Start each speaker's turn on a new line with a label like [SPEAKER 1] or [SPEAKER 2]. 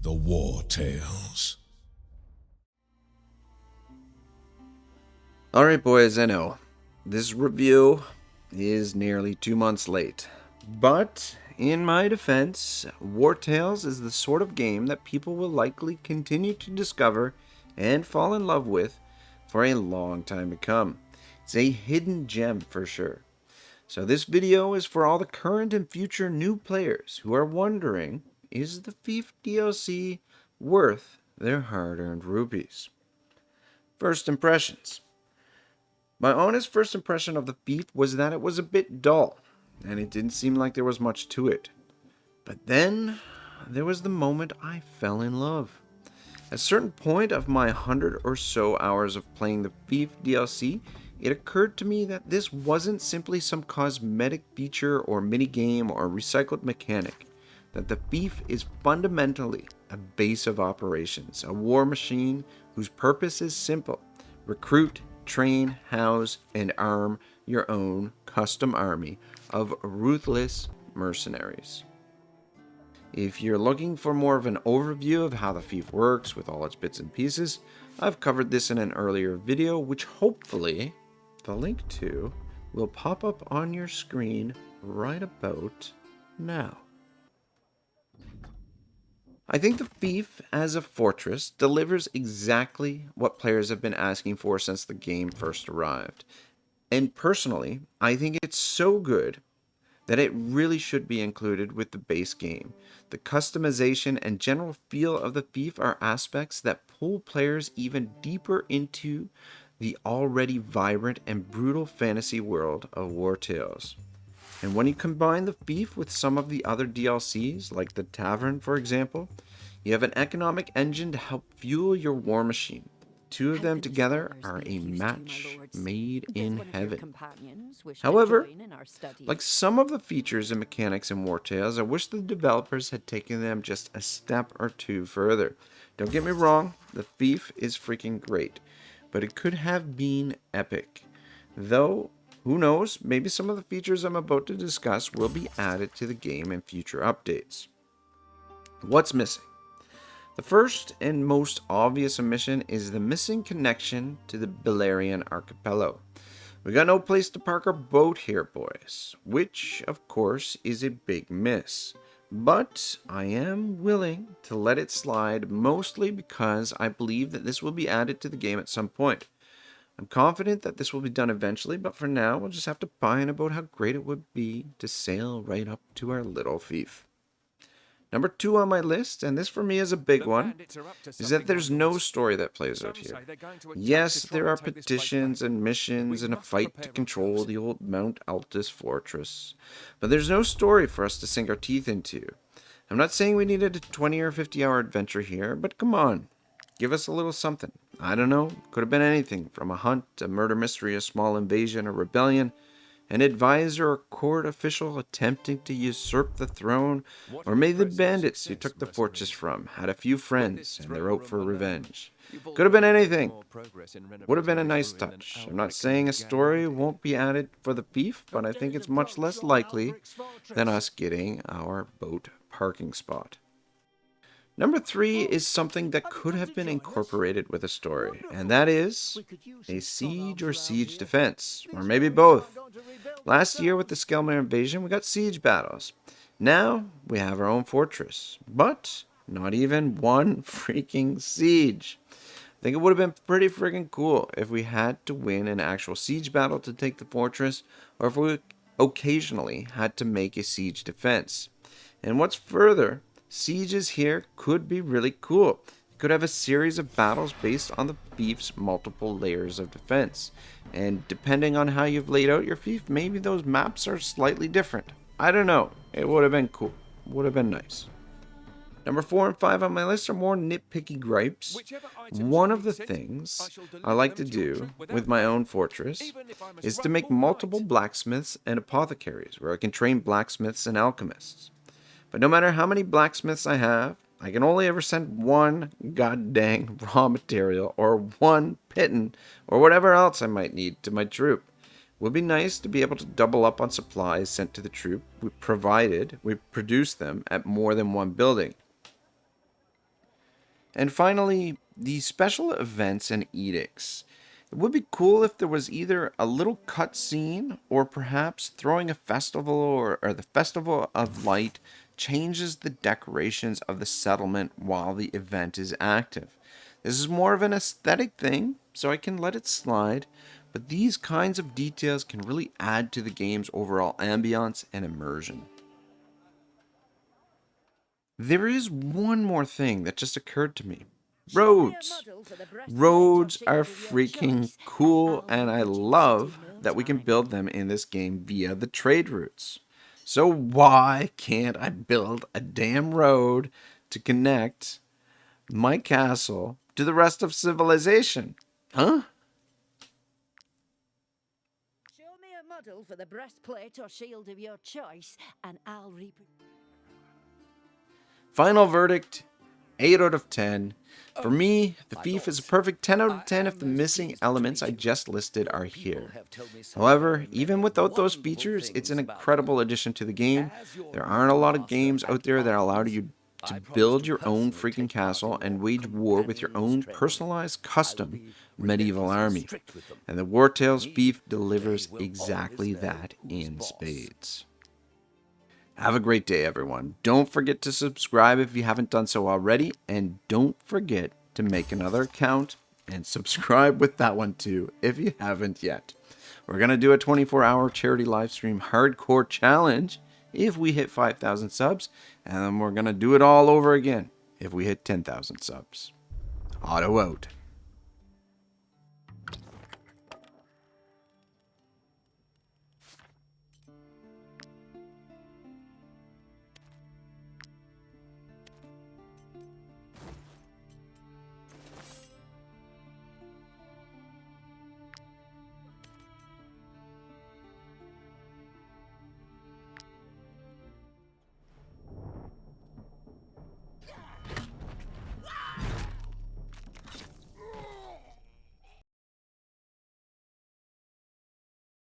[SPEAKER 1] The War Tales.
[SPEAKER 2] Alright boys, I know, this review is nearly 2 months late, but in my defense, War Tales is the sort of game that people will likely continue to discover and fall in love with for a long time to come. It's a hidden gem for sure. So this video is for all the current and future new players who are wondering, is the FIEF DLC worth their hard-earned rupees? First impressions. My honest first impression of the FIEF was that it was a bit dull, and it didn't seem like there was much to it. But then, there was the moment I fell in love. At a certain point of my 100 or so hours of playing the FIEF DLC, it occurred to me that this wasn't simply some cosmetic feature or minigame or recycled mechanic. That the FIEF is fundamentally a base of operations, a war machine whose purpose is simple: recruit, train, house, and arm your own custom army of ruthless mercenaries. If you're looking for more of an overview of how the FIEF works with all its bits and pieces, I've covered this in an earlier video, which hopefully the link to will pop up on your screen right about now. I think the FIEF as a fortress delivers exactly what players have been asking for since the game first arrived. And personally, I think it's so good that it really should be included with the base game. The customization and general feel of the FIEF are aspects that pull players even deeper into the already vibrant and brutal fantasy world of War Tales. And when you combine the FIEF with some of the other DLCs, like the Tavern for example, you have an economic engine to help fuel your war machine. Two of them together are a match made in heaven. However, like some of the features and mechanics in War Tales, I wish the developers had taken them just a step or two further. Don't get me wrong, the FIEF is freaking great, but it could have been epic. Though, who knows, maybe some of the features I'm about to discuss will be added to the game in future updates. What's missing? The first and most obvious omission is the missing connection to the Beleriand archipelago. We got no place to park our boat here, boys, which, of course, is a big miss. But I am willing to let it slide, mostly because I believe that this will be added to the game at some point. I'm confident that this will be done eventually, but for now, we'll just have to pine about how great it would be to sail right up to our little FIEF. Number 2 on my list, and this for me is a big one, is that there's no story that plays out here. Yes, there are petitions and missions and a fight to control the old Mount Altus fortress, but there's no story for us to sink our teeth into. I'm not saying we needed a 20 or 50 hour adventure here, but come on, give us a little something. I don't know, could have been anything from a hunt, a murder mystery, a small invasion, a rebellion, an advisor or court official attempting to usurp the throne, or maybe the bandits you took the fortress from had a few friends and they're out for revenge. Could have been anything. Would have been a nice touch. I'm not saying a story won't be added for the FIEF, but I think it's much less likely than us getting our boat parking spot. Number 3 is something that could have been incorporated with a story, and that is a siege or siege defense, or maybe both. Last year with the Skelmere invasion, we got siege battles. Now we have our own fortress, but not even one freaking siege. I think it would have been pretty freaking cool if we had to win an actual siege battle to take the fortress, or if we occasionally had to make a siege defense. And what's further, sieges here could be really cool. You could have a series of battles based on the FIEF's multiple layers of defense. And depending on how you've laid out your FIEF, maybe those maps are slightly different. I don't know. It would have been cool. Would have been nice. Number 4 and 5 on my list are more nitpicky gripes. One of the things I like to do with my own fortress is to make multiple blacksmiths and apothecaries, where I can train blacksmiths and alchemists. But no matter how many blacksmiths I have, I can only ever send one goddamn raw material or one piton or whatever else I might need to my troop. It would be nice to be able to double up on supplies sent to the troop, provided we produce them at more than one building. And finally, the special events and edicts. It would be cool if there was either a little cutscene or perhaps throwing a festival or the Festival of Light changes the decorations of the settlement while the event is active. This is more of an aesthetic thing, so I can let it slide, but these kinds of details can really add to the game's overall ambiance and immersion. There is one more thing that just occurred to me. Roads. Roads are freaking cool, and I love that we can build them in this game via the trade routes. So why can't I build a damn road to connect my castle to the rest of civilization? Huh?
[SPEAKER 3] Show me a model for the breastplate or shield of your choice, and I'll
[SPEAKER 2] Final verdict, 8 out of 10. For me, the Thief is a perfect 10 out of 10 if the missing elements I just listed are here. However, even without those features, it's an incredible addition to the game. There aren't a lot of games out there that allow you to build your own freaking castle and wage war with your own personalized custom medieval army. And the WARTALES Fief delivers exactly that in spades. Have a great day, everyone. Don't forget to subscribe if you haven't done so already, and don't forget to make another account and subscribe with that one too if you haven't yet. We're going to do a 24-hour charity live stream hardcore challenge if we hit 5,000 subs, and then we're going to do it all over again if we hit 10,000 subs. Otto out.